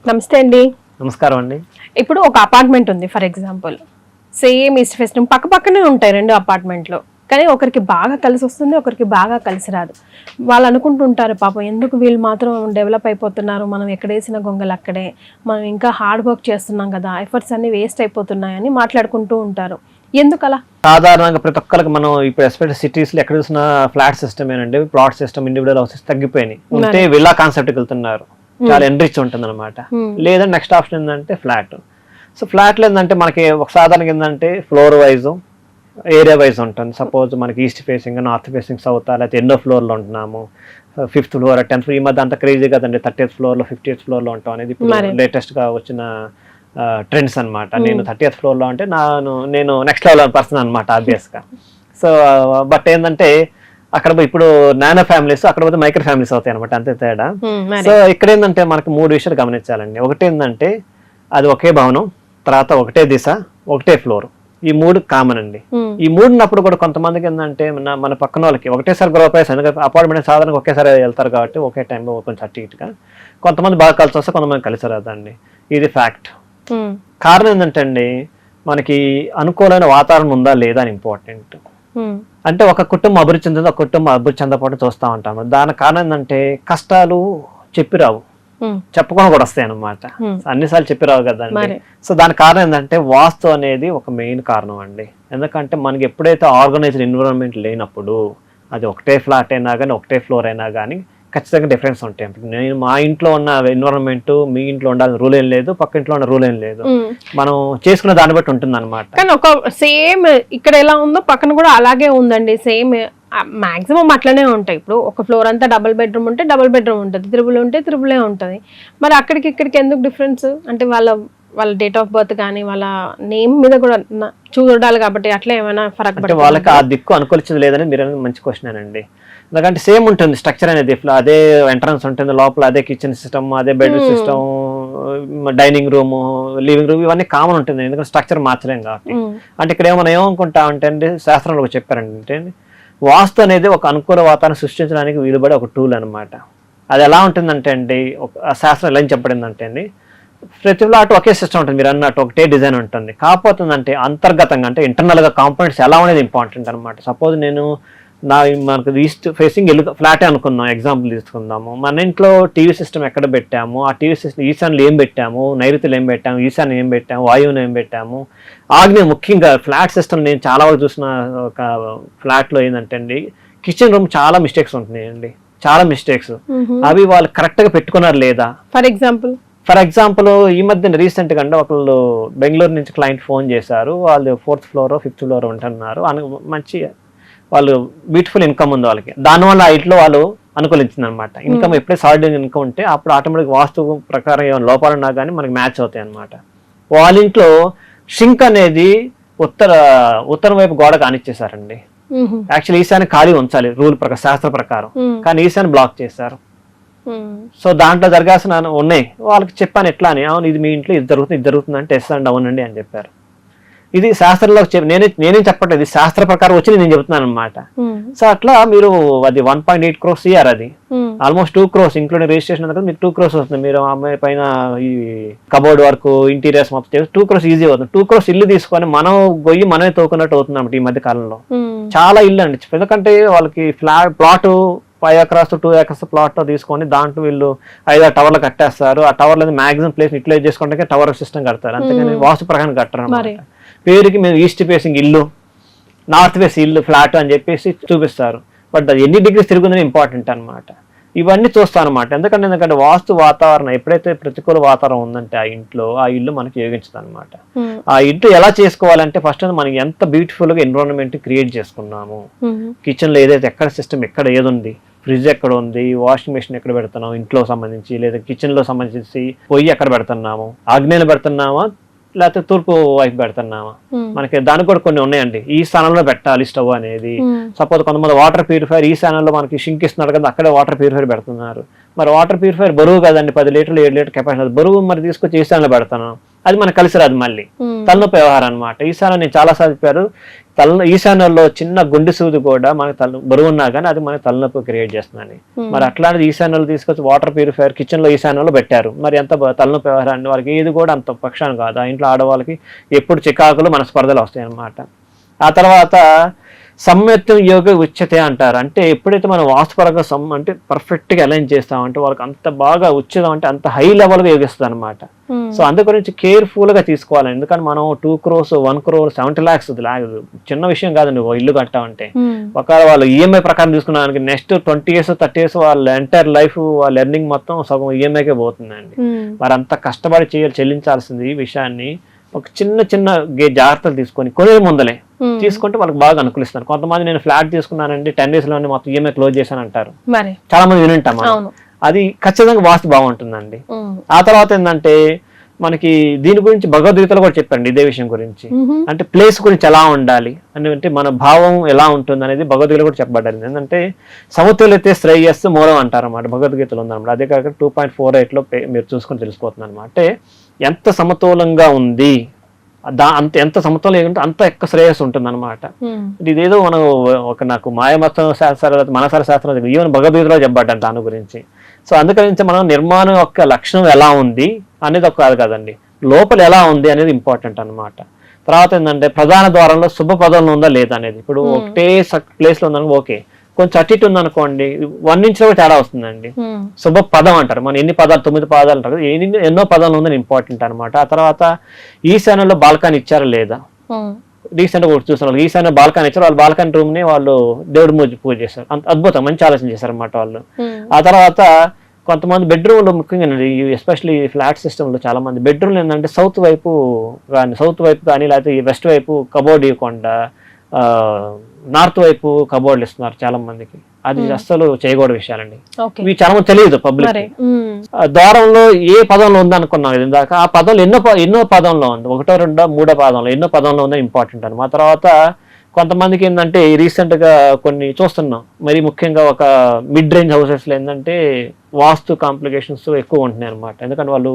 నమస్తే అండి. నమస్కారం అండి. ఇప్పుడు ఒక అపార్ట్మెంట్ ఉంది for example, same east face పక్క పక్కనే ఉంటాయి రెండు అపార్ట్మెంట్లు. కానీ ఒకరికి బాగా కలిసి వస్తుంది, ఒకరికి బాగా కలిసి రాదు. వాళ్ళు అనుకుంటుంటారు పాపం ఎందుకు వీళ్ళు మాత్రం డెవలప్ అయిపోతున్నారు, మనం ఎక్కడేసిన గొంగలు అక్కడే, మనం ఇంకా హార్డ్ వర్క్ చేస్తున్నాం కదా, ఎఫర్ట్స్ అన్ని వేస్ట్ అయిపోతున్నాయని మాట్లాడుకుంటూ ఉంటారు. ఎందుకలా? సాధారణంగా ప్రతి ఒక్కరికి మనం ఇప్పుడు ఎస్పెషల్ సిటీస్ లో ఎక్కడ చూసిన ఫ్లాట్ సిస్టమ్ ఏనండి, ప్లాట్ సిస్టమ్, ఇండివిజువల్ హౌసెస్ తగ్గిపోయినాయి. ఉంటే విల్లా కాన్సెప్ట్కి వెళ్తున్నారు, చాలా ఎన్రిచ్ ఉంటుంది అనమాట. లేదా నెక్స్ట్ ఆప్షన్ ఏంటంటే ఫ్లాట్. సో ఫ్లాట్లో ఏంటంటే మనకి ఒక సాధారణంగా ఏంటంటే ఫ్లోర్ వైజ్, ఏరియా వైజ్ ఉంటుంది. సపోజ్ మనకి east facing, north facing, south, లేకపోతే ఎన్నో ఫ్లోర్లో ఉంటున్నాము, 5th ఫ్లోర్, 10th ఫ్లోర్. ఈ మధ్య అంత క్రేజీ కదండి, 30th ఫ్లోర్లో 50th ఫ్లోర్లో ఉంటాం అనేది ఇప్పుడు లేటెస్ట్గా వచ్చిన ట్రెండ్స్ అనమాట. నేను 30th ఫ్లోర్లో అంటే నేను నెక్స్ట్ లెవెల్ పర్సన్ అనమాట ఆబ్వియస్గా. సో బట్ ఏంటంటే అక్కడ ఇప్పుడు నానో ఫ్యామిలీస్, అక్కడ పోతే మైక్రో ఫ్యామిలీస్ అవుతాయి అనమాట, అంతే తేడా. సో ఇక్కడ ఏంటంటే మనకి 3 విషయాలు గమనించాలండి. ఒకటి ఏంటంటే అది ఒకే భవనం, తర్వాత ఒకటే దిశ, ఒకటే ఫ్లోర్. ఈ 3 కామన్ అండి. ఈ 3 ఉన్నప్పుడు కూడా కొంతమందికి ఏంటంటే మన పక్కన వాళ్ళకి ఒకటేసారి గ్రోప్ అయ్యి, ఎందుకంటే అపార్ట్మెంట్ సాధారణంగా ఒకేసారి వెళ్తారు కాబట్టి ఒకే టైంలో కొంచెం అటు ఇటుగా కొంతమంది బాగా కలిసి వస్తే, కొంతమంది కలిసి రాదండి. ఇది ఫ్యాక్ట్. కారణం ఏంటంటే అండి, మనకి అనుకూలమైన వాతావరణం ఉందా లేదా అని ఇంపార్టెంట్. అంటే ఒక కుటుంబం అభివృద్ధి చెందింది, ఒక కుటుంబం అభివృద్ధి చెందకపోవడం చూస్తూ ఉంటాము. దానికి కారణం ఏంటంటే కష్టాలు చెప్పి రావు, చెప్పుకొని కూడా వస్తాయి అనమాట. అన్నిసార్లు చెప్పి రావు కదండి. సో దానికి కారణం ఏంటంటే వాస్తు అనేది ఒక మెయిన్ కారణం అండి. ఎందుకంటే మనకి ఎప్పుడైతే ఆర్గనైజ్డ్ ఎన్విరాన్మెంట్ లేనప్పుడు, అది ఒకటే ఫ్లాట్ అయినా కానీ, ఒకటే ఫ్లోర్ అయినా కానీ ఖచ్చితంగా డిఫరెన్స్ ఉంటాయి. నేను మా ఇంట్లో ఉన్న ఎన్విరాన్మెంట్ మీ ఇంట్లో ఉండాలని రూల్ ఏం లేదు, పక్క ఇంట్లో ఉన్న రూల్ ఏం లేదు. మనం చేసుకున్న దాన్ని బట్టి ఉంటుంది అనమాట. కానీ ఒక సేమ్ ఇక్కడ ఎలా ఉందో పక్కన కూడా అలాగే ఉందండి, సేమ్ మాక్సిమం అట్లనే ఉంటాయి. ఇప్పుడు ఒక ఫ్లోర్ అంతా డబుల్ బెడ్రూమ్ ఉంటే డబుల్ బెడ్రూమ్ ఉంటుంది, త్రిబుల్ ఉంటే త్రిబులే ఉంటుంది. మరి అక్కడికి ఇక్కడికి ఎందుకు డిఫరెన్స్? అంటే వాళ్ళ డేట్ ఆఫ్ బర్త్ కానీ వాళ్ళ నేమ్ మీద కూడా చూడాలి కాబట్టి అట్లా ఏమైనా ఫరక్ పడుతుంది? వాళ్ళకి ఆ దిక్కు అనుకూలించదు లేదని మీరు మంచి క్వశ్చన్ అండి. ఎందుకంటే సేమ్ ఉంటుంది స్ట్రక్చర్ అనేది, అదే ఎంట్రన్స్ ఉంటుంది, లోపల అదే కిచెన్ సిస్టమ్, అదే bed system, dining room, living room, ఇవన్నీ కామన్ ఉంటుంది. ఎందుకంటే స్ట్రక్చర్ మార్చలేం కాబట్టి. అంటే ఇక్కడ ఏమనుకుంటా అంటే అండి, శాస్త్రంలో చెప్పారండి అంటే వాస్తు అనేది ఒక అనుకూల వాతావరణం సృష్టించడానికి వీలుపడే ఒక టూల్ అనమాట. అది ఎలా ఉంటుందంటే అండి, శాస్త్రం ఎలా చెప్పబడింది అంటే అండి, ప్రతి ఫ్లాట్ ఒకే సిస్టమ్ ఉంటుంది, మీరు అన్నట్టు ఒకటే డిజైన్ ఉంటుంది. కాకపోతుందంటే అంతర్గతంగా అంటే ఇంటర్నల్గా కాంపోనెంట్స్ ఎలా ఉండేది ఇంపార్టెంట్ అనమాట. సపోజ్ మనకు ఈస్ట్ ఫేసింగ్ ఫ్లాటే అనుకున్నాం, ఎగ్జాంపుల్ తీసుకుందాము. మన ఇంట్లో టీవీ సిస్టమ్ ఎక్కడ పెట్టాము, ఆ టీవీ సిస్టమ్ ఈశాన్యులు ఏం పెట్టాము, నైరుతులు ఏం పెట్టాము, ఈశాన్యం ఏం పెట్టాము, వాయువుని ఏం పెట్టాము, ఆగ్నేయం. ముఖ్యంగా ఫ్లాట్ సిస్టమ్ నేను చాలా వరకు చూసిన ఒక ఫ్లాట్లో ఏంటంటే అండి, కిచెన్ రూమ్ చాలా మిస్టేక్స్ ఉంటున్నాయండి, చాలా మిస్టేక్స్. అవి వాళ్ళు కరెక్ట్గా పెట్టుకున్నారు లేదా? ఫర్ ఎగ్జాంపుల్ ఈ మధ్య రీసెంట్గా అంటే ఒకళ్ళు బెంగళూరు నుంచి క్లయింట్ ఫోన్ చేశారు. వాళ్ళు 4th ఫ్లోర్ 5th ఫ్లోర్ ఉంటున్నారు. మంచి వాళ్ళు బ్యూటిఫుల్ ఇన్కమ్ ఉంది వాళ్ళకి, దానివల్ల ఆ ఇంట్లో వాళ్ళు అనుకూలించింది అనమాట. ఇన్కమ్ ఎప్పుడైతే సాలిడ్ ఇన్కమ్ ఉంటే అప్పుడు ఆటోమేటిక్ వాస్తు ప్రకారం ఏమైనా లోపాలు ఉన్నా కానీ మనకి మ్యాచ్ అవుతాయి అనమాట. వాళ్ళ ఇంట్లో షింక్ అనేది ఉత్తరం వైపు గోడ కానిచ్చేసారండి. యాక్చువల్లీ ఈశాన్య ఖాళీ ఉంచాలి రూల్ ప్రకారం, శాస్త్ర ప్రకారం, కానీ ఈశాన్య బ్లాక్ చేశారు. సో దాంట్లో జరగాల్సిన ఉన్నాయి. వాళ్ళకి చెప్పాను ఎట్లా అని, అవును ఇది మీ ఇంట్లో ఇది జరుగుతుంది అంటే ఎస్ అండి అవునండి అని చెప్పారు. ఇది శాస్త్రంలో నేనేం చెప్పట్లేదు, శాస్త్ర ప్రకారం వచ్చి నేను చెబుతున్నాను అనమాట. సో అట్లా మీరు అది 1.8 crores ఇయర్, అది ఆల్మోస్ట్ 2 crores ఇంక్లూడింగ్ రిజిస్ట్రేషన్ అంతా మీకు 2 crores వస్తుంది. మీరు అమ్మాయి పైన ఈ కబోర్డ్ వర్క్, ఇంటీరియర్స్ మొత్తం 2 crores ఈజీ అవుతుంది. 2 crores ఇల్లు తీసుకొని మనం గొయ్యి మనమే తోకున్నట్టు అవుతుంది అన్నమాట ఈ మధ్య కాలంలో. చాలా ఇల్లు అండి, ఎందుకంటే వాళ్ళకి ప్లాట్ 5 acres 2 acres ప్లాట్ తీసుకొని దాంట్లో వీళ్ళు 5 టవర్లు కట్టేస్తారు. ఆ టవర్లో మాక్సిమం ప్లేస్ యూటిలైజ్ చేసుకుంటే టవర్ సిస్టమ్ కడతారు, అంతేగాని వాస్తు ప్రకారం కట్టరు అన్నమాట. పేరుకి మేము ఈస్ట్ ఫేసింగ్ ఇల్లు, నార్త్ ఫేస్ ఇల్లు, ఫ్లాట్ అని చెప్పేసి చూపిస్తారు. బట్ అది ఎన్ని డిగ్రీస్ తిరుగుతుందని ఇంపార్టెంట్ అనమాట. ఇవన్నీ చూస్తాను అనమాట. ఎందుకంటే వాస్తు వాతావరణం ఎప్పుడైతే ప్రతికూల వాతావరణం ఉందంటే ఆ ఇంట్లో, ఆ ఇల్లు మనకి యోగించదు అనమాట. ఆ ఇంట్లో ఎలా చేసుకోవాలంటే ఫస్ట్ మనకి ఎంత బ్యూటిఫుల్ గా ఎన్విరాన్మెంట్ క్రియేట్ చేసుకున్నాము, కిచెన్ లో ఏదైతే ఎక్కడ సిస్టమ్ ఎక్కడ ఏది ఉంది, ఫ్రిడ్జ్ ఎక్కడ ఉంది, వాషింగ్ మెషిన్ ఎక్కడ పెడుతున్నాము ఇంట్లో సంబంధించి, లేదా కిచెన్ లో సంబంధించి పొయ్యి ఎక్కడ పెడుతున్నాము, ఆగ్నేయంలో పెడుతున్నామా లేకపోతే తూర్పు వైపు పెడుతున్నామా, మనకి దానికి కూడా కొన్ని ఉన్నాయండి. ఈ స్థానంలో పెట్టాలి స్టవ్ అనేది. సపోజ్ కొంతమంది వాటర్ ప్యూరిఫైర్ ఈ స్థానంలో మనకి షింక్ ఇస్తున్నారు కదా, అక్కడే వాటర్ ప్యూరిఫైర్ పెడుతున్నారు. మరి వాటర్ ప్యూరిఫైర్ బరువు కదండి, 10 లీటర్లు 7 లీటర్ కెపాసిటీ బరువు, మరి తీసుకొచ్చి ఈ స్థానంలో పెడతాను. అది మనకు కలిసి రాదు మళ్ళీ. తలనొప్పి వ్యవహారం అనమాట. ఈశాన్యం నేను చాలా సార్లు చెప్పారు, ఈశాన్యంలో చిన్న గుండె సూది కూడా మనకు బరువు ఉన్నా కానీ అది మనకి తలనొప్పి క్రియేట్ చేస్తుందని. మరి అట్లాంటిది ఈశాన్యంలో తీసుకొచ్చి వాటర్ ప్యూరిఫైయర్ కిచెన్ లో ఈశాన్యంలో పెట్టారు, మరి ఎంత తలనొప్పి వ్యవహారాన్ని వాళ్ళకి ఏది కూడా అంత పక్షాన్ని కాదు. ఆ ఇంట్లో ఆడవాళ్ళకి ఎప్పుడు చికాకులు మనస్పర్ధలు వస్తాయి అన్నమాట. ఆ తర్వాత సమ్యత్వం యోగ ఉచ్యతే అంటారు. అంటే ఎప్పుడైతే మనం వాస్తుపరంగా అంటే పర్ఫెక్ట్ గా అలైన్ చేస్తామంటే వాళ్ళకి అంత బాగా ఉచ్యతం అంటే అంత హై లెవెల్ గా యోగిస్తుంది అనమాట. సో అందు గురించి కేర్ఫుల్ గా తీసుకోవాలి. ఎందుకంటే మనం 2 crores 1 crore 70 lakhs చిన్న విషయం కాదండి ఇల్లు కట్టామంటే. ఒకవేళ వాళ్ళు ఈఎంఐ ప్రకారం తీసుకున్నానికి నెక్స్ట్ 20 years 30 years వాళ్ళ ఎంటైర్ లైఫ్ వాళ్ళ ఎర్నింగ్ మొత్తం సగం ఈఎంఐకే పోతుందండి. మరి అంత కష్టపడి చెల్లించాల్సింది ఈ విషయాన్ని ఒక చిన్న జాగ్రత్తలు తీసుకొని కొనే ముందలే తీసుకుంటే వాళ్ళకి బాగా అనుకూలిస్తారు. కొంతమంది నేను ఫ్లాట్ తీసుకున్నానండి 10 days లోనే మొత్తం ఈఎంఐ క్లోజ్ చేశాను అంటారు. చాలా మంది వినుంటాం. అది ఖచ్చితంగా వాస్తు బాగుంటుందండి. ఆ తర్వాత ఏంటంటే మనకి దీని గురించి భగవద్గీతలో కూడా చెప్పండి ఇదే విషయం గురించి. అంటే ప్లేస్ గురించి ఎలా ఉండాలి అంటే మన భావం ఎలా ఉంటుంది అనేది భగవద్గీతలో కూడా చెప్పబడ్డారు. ఏంటంటే సమతుల్యతే శ్రేయస్సు మూలం అంటారు అన్నమాట, భగవద్గీతలో ఉందన్నమాట. అదే కాక 2.48 లో మీరు చూసుకొని తెలిసిపోతుంది అనమాట. అంటే ఎంత సమతూలంగా ఉంది ఎంత సమతూలం ఉంటే అంత ఎక్కువ శ్రేయస్సు ఉంటుంది అనమాట. ఇదేదో మనం నాకు మాయమతం శాస్త్రాలు మనసార శాస్త్రం ఈవెన్ భగవద్గీతలో చెప్పబడ్డాను దాని గురించి. సో అందుకని మనం నిర్మాణం యొక్క లక్షణం ఎలా ఉంది అనేది ఒక కాదు కదండి, లోపల ఎలా ఉంది అనేది ఇంపార్టెంట్ అనమాట. తర్వాత ఏంటంటే ప్రధాన ద్వారంలో శుభ పదంలో ఉందా లేదా అనేది. ఇప్పుడు ఒకటే ప్లేస్ లో ఉందనుకో ఓకే, కొంచెం అటు ఇటు ఉందనుకోండి 1 inch కూడా తేడా వస్తుందండి. శుభ పదం అంటారు, మన ఎన్ని పదాలు 9 పదాలు అంటారు, ఎన్నో పదాలు ఉందని ఇంపార్టెంట్ అనమాట. ఆ తర్వాత ఈశాన్యంలో బాల్కనీ ఇచ్చారా లేదా, రీసెంట్ గా ఒకటి చూస్తున్నారు ఈశాన్య బాల్కనీ ఇచ్చారు, వాళ్ళు బాల్కనీ రూమ్ ని వాళ్ళు దేవుడి పూజ చేశారు. అద్భుతం, మంచి ఆలోచన చేశారు అన్నమాట వాళ్ళు. ఆ తర్వాత కొంతమంది బెడ్రూమ్ లో ముఖ్యంగా ఎస్పెషల్లీ ఫ్లాట్ సిస్టమ్ లో చాలా మంది బెడ్రూమ్ ఏంటంటే సౌత్ వైపు కానీ లేకపోతే వెస్ట్ వైపు కబోర్డ్ ఇవ్వకుండా నార్త్ వైపు కబోర్డ్లు ఇస్తున్నారు చాలా మందికి. అది అస్సలు చేయకూడదు విషయాలండి. ఇవి చాలా మంది తెలియదు పబ్లిక్. ద్వారంలో ఏ పదంలో ఉంది అనుకున్నాం ఇందాక, ఆ పదంలో ఎన్నో పదంలో ఉంది, 1 2 3 పదంలో ఎన్నో పదంలో ఉందని ఇంపార్టెంట్ అని. ఆ తర్వాత కొంతమందికి ఏంటంటే రీసెంట్ గా కొన్ని చూస్తున్నాం, మరి ముఖ్యంగా ఒక మిడ్ రేంజ్ హౌసెస్ లో ఏంటంటే వాస్తు కాంప్లికేషన్స్ ఎక్కువ ఉంటున్నాయి అనమాట. ఎందుకంటే వాళ్ళు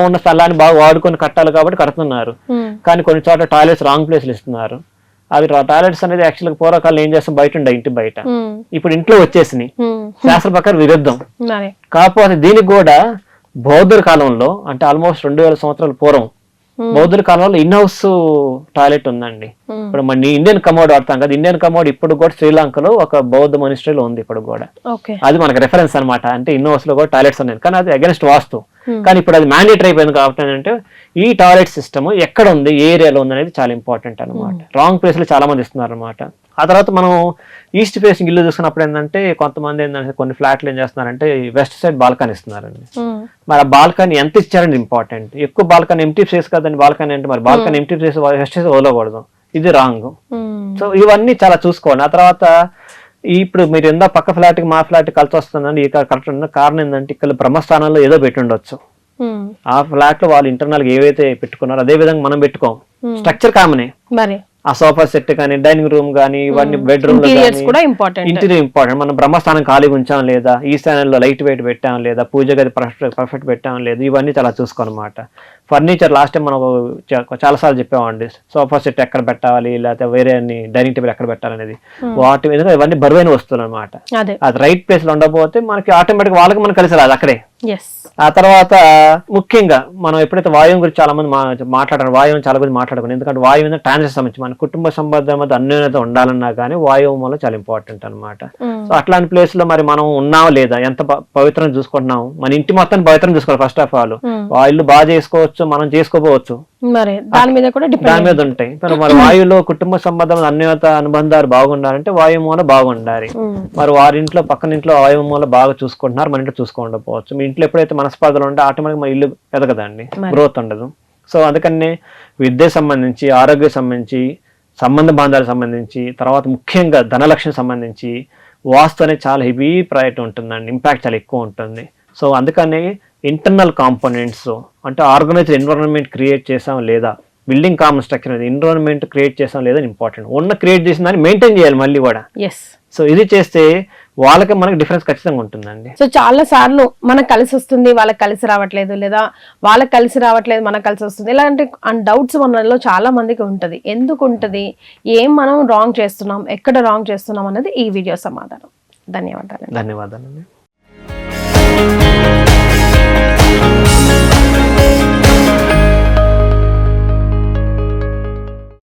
ఉన్న స్థలాన్ని బాగా వాడుకొని కట్టాలి కాబట్టి కడుతున్నారు, కానీ కొన్ని చోట్ల టాయిలెట్స్ రాంగ్ ప్లేస్లు ఇస్తున్నారు. అవి టాయిలెట్స్ అనేది యాక్చువల్గా పూర్వకాలం ఏం చేస్తాం, బయట ఉండే ఇంటి బయట, ఇప్పుడు ఇంట్లో వచ్చేసినాయి, శాస్త్ర ప్రకారం విరుద్ధం. కాకపోతే దీనికి కూడా బౌద్ధుల కాలంలో అంటే ఆల్మోస్ట్ 2000 సంవత్సరాల పూర్వం బౌద్ధుల కాలంలో ఇన్ హౌస్ టాయిలెట్ ఉందండి. ఇప్పుడు మన ఇండియన్ కమోడ్ వాడతాం కదా, ఇండియన్ కమోడ్ ఇప్పుడు కూడా శ్రీలంకలో ఒక బౌద్ధ మొనిస్ట్రీలో ఉంది ఇప్పుడు కూడా. అది మనకు రెఫరెన్స్ అనమాట. అంటే ఇన్ హౌస్ లో కూడా టాయిలెట్స్ ఉన్నాయి, కానీ అది అగెన్స్ట్ వాస్తు. కానీ ఇప్పుడు అది మ్యాండేటరీ అయిపోయింది కాబట్టి అంటే ఈ టాయిలెట్ సిస్టమ్ ఎక్కడ ఉంది, ఏ ఏరియాలో ఉంది అనేది చాలా ఇంపార్టెంట్ అనమాట. రాంగ్ ప్లేస్ లో చాలా మంది ఇస్తున్నారు అనమాట. ఆ తర్వాత మనం ఈస్ట్ ఫేసింగ్ ఇల్లు చూసుకున్నప్పుడు ఏంటంటే కొంతమంది ఏంటంటే కొన్ని ఫ్లాట్లు ఏం చేస్తున్నారంటే వెస్ట్ సైడ్ బాల్కనీ ఇస్తున్నారండి. మరి ఆ బాల్కనీ ఎంత ఇచ్చారని ఇంపార్టెంట్. ఎక్కువ బాల్కనీ ఎంటీ ప్లేస్ కదండి బాల్కనీ అంటే, మరి balcony empty place west side వదలకూడదు, ఇది రాంగ్. సో ఇవన్నీ చాలా చూసుకోండి. ఆ తర్వాత ఇప్పుడు మీరు ఎంత పక్క ఫ్లాట్ కి మా ఫ్లాట్ కలిసి వస్తుందండి, కరెక్ట్ కారణం ఏంటంటే ఇక్కడ బ్రహ్మస్థానంలో ఏదో పెట్టి ఉండొచ్చు. ఆ ఫ్లాట్ లో వాళ్ళు ఇంటర్నల్ గా ఏవైతే పెట్టుకున్నారో అదే విధంగా మనం పెట్టుకోం. స్ట్రక్చర్ కామనే, ఆ సోఫా సెట్ కానీ డైనింగ్ రూమ్ కానీ ఇవన్నీ బెడ్రూమ్ ఇంటీరియర్ ఇంపార్టెంట్. మనం బ్రహ్మస్థానం ఖాళీగా ఉంచాం లేదా, ఈశాన్యంలో లైట్ వెయిట్ పెట్టాం లేదా, పూజ గది పర్ఫెక్ట్ పెట్టాం లేదా, ఇవన్నీ చాలా చూసుకోనమాట. ఫర్నిచర్ లాస్ట్ టైం మనం చాలా సార్లు చెప్పామండి, సోఫా సెట్ ఎక్కడ పెట్టాలి లేకపోతే వేరే డైనింగ్ టేబుల్ ఎక్కడ పెట్టాలనేది. వాటి మీద ఇవన్నీ బరువైన వస్తువులు అనమాట. అది రైట్ ప్లేస్ లో ఉండకపోతే మనకి ఆటోమేటిక్ వాళ్ళకి మనం కలిసి రాదు అక్కడే. ఆ తర్వాత ముఖ్యంగా మనం ఎప్పుడైతే వాయువు గురించి చాలా మంది మాట్లాడారు, వాయువు చాలా మంది మాట్లాడుకున్నాం. ఎందుకంటే వాయువు మీద ట్రాన్సిషన్ సంబంధించి మన కుటుంబ సంబంధం మధ్య అన్యోన్యత ఉండాలన్నా కానీ వాయువు వల్ల చాలా ఇంపార్టెంట్ అనమాట. సో అట్లాంటి ప్లేస్ లో మరి మనం ఉన్నాం లేదా, ఎంత పవిత్రం చూసుకుంటున్నాం, మన ఇంటి మొత్తాన్ని పవిత్రం చూసుకోవాలి. ఫస్ట్ ఆఫ్ ఆల్ వాయువులు బాగా చేసుకోవచ్చు, మనం చేసుకోపోవచ్చు, దాని మీద ఉంటాయి. మరి వాయువులో కుటుంబ సంబంధం అన్యోన్యత అనుబంధాలు బాగుండాలంటే వాయువు మూల బాగుండాలి. మరి వారింట్లో పక్కన ఇంట్లో వాయువు మూల బాగా చూసుకుంటున్నారు, మన ఇంట్లో చూసుకోకపోవచ్చు. మీ ఇంట్లో ఎప్పుడైతే మనస్పర్ధలు ఉంటే ఆటోమేటిక్ మన ఇల్లు ఎదగదండి, గ్రోత్ ఉండదు. సో అందుకని విద్యకు సంబంధించి, ఆరోగ్యం సంబంధించి, సంబంధ బాంధాలకు సంబంధించి, తర్వాత ముఖ్యంగా ధనలక్ష్యం సంబంధించి వాస్తు అనేది చాలా హెవీ ప్రయారిటీ ఉంటుందండి, ఇంపాక్ట్ చాలా ఎక్కువ ఉంటుంది. సో అందుకని ఇంటర్నల్ కాంపోనెంట్స్ అంటే ఆర్గనైజ్డ్ ఎన్విరాన్మెంట్ క్రియేట్ చేసాం లేదా, బిల్డింగ్ కామన్ స్ట్రక్చర్ అనేది ఎన్విరాన్మెంట్ క్రియేట్ చేసాం లేదా ఇంపార్టెంట్. ఉన్న క్రియేట్ చేసిన దాన్ని మెయింటైన్ చేయాలి మళ్ళీ కూడా. సో ఇది చేస్తే వాళ్ళకి మనకి డిఫరెన్స్ ఖచ్చితంగా ఉంటుందండి. సో చాలా సార్లు మనకు కలిసి వస్తుంది, వాళ్ళకి కలిసి రావట్లేదు, లేదా వాళ్ళకి కలిసి రావట్లేదు మనకు కలిసి వస్తుంది, ఇలాంటి డౌట్స్ మనలో చాలా మందికి ఉంటుంది. ఎందుకు ఉంటుంది, ఏం మనం రాంగ్ చేస్తున్నాం, ఎక్కడ రాంగ్ చేస్తున్నాం అన్నది ఈ వీడియో సమాధానం. ధన్యవాదాలు. ధన్యవాదాలండి.